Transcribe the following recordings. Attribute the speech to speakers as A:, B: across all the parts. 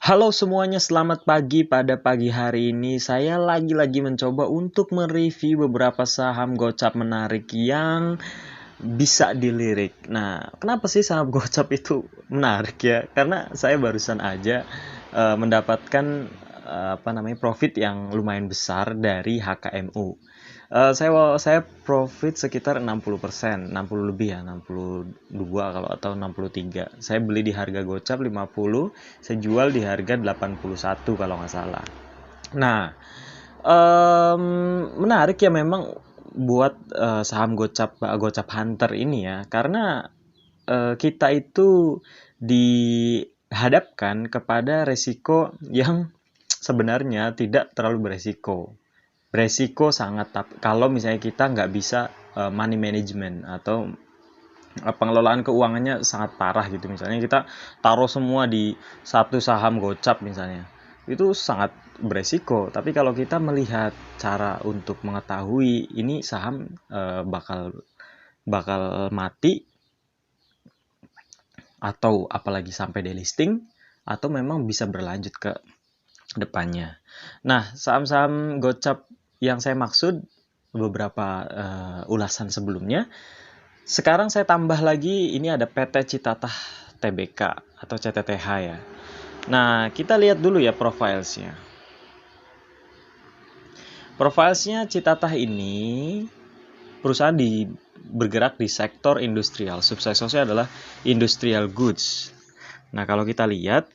A: Halo semuanya, selamat pagi. Pada pagi hari ini saya lagi-lagi mencoba untuk mereview beberapa saham gocap menarik yang bisa dilirik. Nah, kenapa sih saham gocap itu menarik ya? Karena saya barusan aja mendapatkan profit yang lumayan besar dari HKMU. Saya profit sekitar 60%, 60 lebih ya, 62 kalau atau 63. Saya beli di harga gocap 50, saya jual di harga 81 kalau nggak salah. Nah, menarik ya memang buat saham gocap hunter ini ya, karena kita itu dihadapkan kepada resiko yang sebenarnya tidak terlalu beresiko. Beresiko sangat, kalau misalnya kita nggak bisa money management atau pengelolaan keuangannya sangat parah gitu. Misalnya kita taruh semua di satu saham gocap misalnya, itu sangat beresiko. Tapi kalau kita melihat cara untuk mengetahui ini saham bakal mati atau apalagi sampai delisting atau memang bisa berlanjut ke depannya. Nah, saham-saham gocap yang saya maksud beberapa ulasan sebelumnya. Sekarang saya tambah lagi, ini ada PT Citatah Tbk atau CTTH ya. Nah, kita lihat dulu ya profilesnya. Profilesnya Citatah ini perusahaan bergerak di sektor industrial. Subsektornya adalah industrial goods. Nah, kalau kita lihat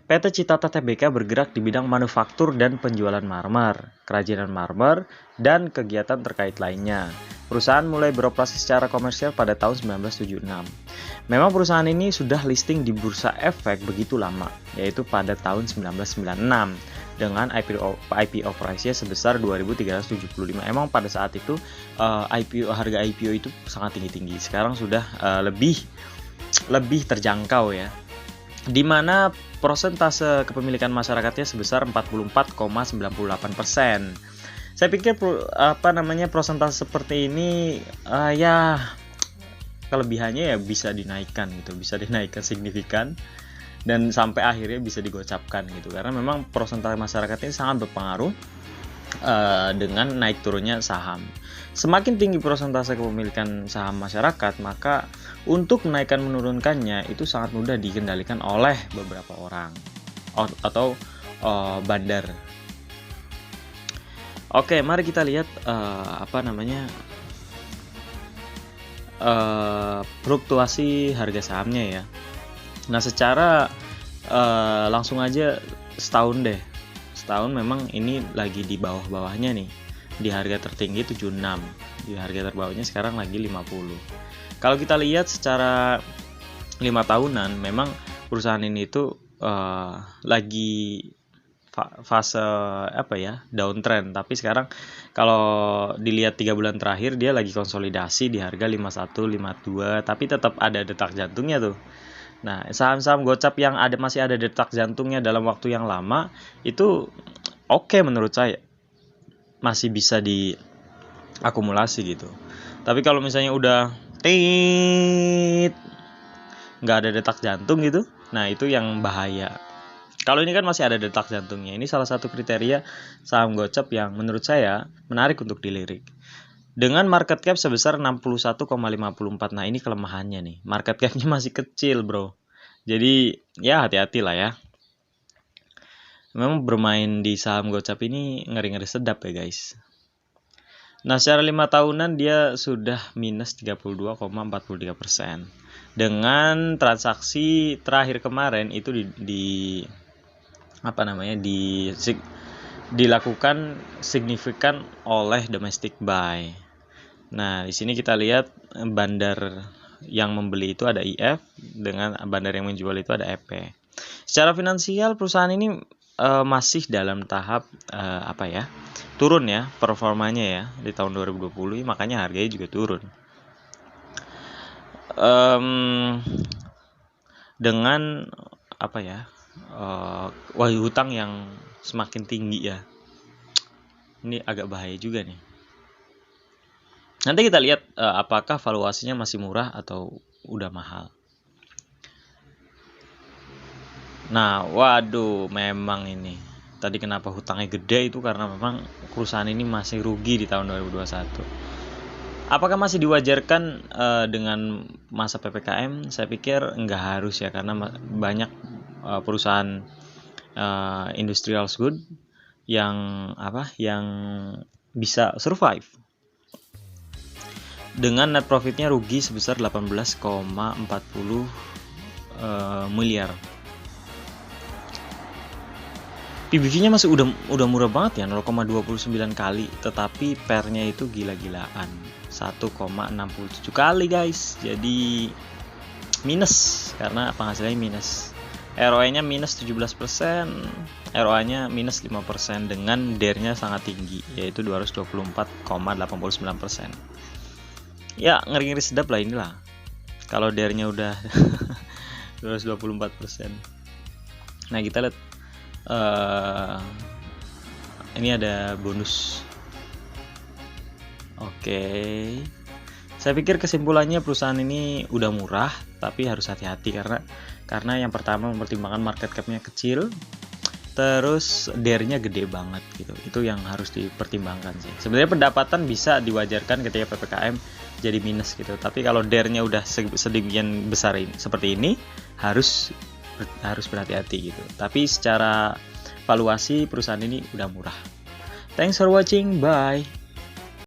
A: PT Citatah Tbk bergerak di bidang manufaktur dan penjualan marmer, kerajinan marmer, dan kegiatan terkait lainnya. Perusahaan mulai beroperasi secara komersial pada tahun 1976. Memang perusahaan ini sudah listing di Bursa Efek begitu lama, yaitu pada tahun 1996 dengan IPO price-nya sebesar 2.375. Emang pada saat itu harga IPO itu sangat tinggi-tinggi. Sekarang sudah lebih terjangkau ya, di mana persentase kepemilikan masyarakatnya sebesar 44,98%. Saya pikir persentase seperti ini ya kelebihannya ya bisa dinaikkan gitu, bisa dinaikkan signifikan dan sampai akhirnya bisa digocapkan gitu, karena memang persentase masyarakat ini sangat berpengaruh dengan naik turunnya saham. Semakin tinggi persentase kepemilikan saham masyarakat, maka untuk menaikkan menurunkannya itu sangat mudah dikendalikan oleh beberapa orang atau bandar. Oke, mari kita lihat fluktuasi harga sahamnya ya. Nah, secara langsung aja setahun memang ini lagi di bawah-bawahnya nih. Di harga tertinggi 76, di harga terbawahnya sekarang lagi 50. Kalau kita lihat secara 5 tahunan, memang perusahaan ini itu lagi fase downtrend. Tapi sekarang kalau dilihat 3 bulan terakhir dia lagi konsolidasi di harga 51, 52, tapi tetap ada detak jantungnya tuh. Nah, saham-saham gocap yang masih ada detak jantungnya dalam waktu yang lama itu oke menurut saya, masih bisa diakumulasi gitu. Tapi kalau misalnya udah nggak ada detak jantung gitu, nah itu yang bahaya. Kalau ini kan masih ada detak jantungnya. Ini salah satu kriteria saham gocap yang menurut saya menarik untuk dilirik. Dengan market cap sebesar 61,54. Nah, ini kelemahannya nih. Market cap-nya masih kecil, bro. Jadi, ya hati-hati lah ya. Memang bermain di saham gocap ini ngeri-ngeri sedap ya, guys. Nah, secara 5 tahunan dia sudah minus 32,43%. Dengan transaksi terakhir kemarin itu dilakukan signifikan oleh domestic buy. Nah, di sini kita lihat bandar yang membeli itu ada IF, dengan bandar yang menjual itu ada EP. Secara finansial perusahaan ini masih dalam tahap turun ya performanya ya di tahun 2020, makanya harganya juga turun. Dengan wahyu hutang yang semakin tinggi ya, ini agak bahaya juga nih. Nanti kita lihat apakah valuasinya masih murah atau udah mahal. Nah, waduh, memang ini. Tadi kenapa hutangnya gede itu karena memang perusahaan ini masih rugi di tahun 2021. Apakah masih diwajarkan dengan masa PPKM? Saya pikir nggak harus ya, karena banyak perusahaan industrial good yang bisa survive dengan net profitnya rugi sebesar 18,40 miliar. PBV-nya masih udah murah banget ya, 0,29 kali, tetapi pernya itu gila-gilaan, 1,67 kali guys. Jadi minus karena penghasilannya minus. ROE-nya minus 17%, ROA-nya minus 5% dengan DER-nya sangat tinggi, yaitu 224,89%. Ya, ngeri-ngeri sedap lah inilah. Kalau DER-nya udah 224%. Nah, kita lihat ini ada bonus. Oke. Saya pikir kesimpulannya perusahaan ini udah murah, tapi harus hati-hati karena yang pertama mempertimbangkan market cap-nya kecil, terus DER-nya gede banget gitu. Itu yang harus dipertimbangkan sih. Sebenarnya pendapatan bisa diwajarkan ketika PPKM jadi minus gitu. Tapi kalau DER-nya udah sedemikian besar seperti ini, harus berhati-hati gitu. Tapi secara valuasi perusahaan ini udah murah. Thanks for watching, bye.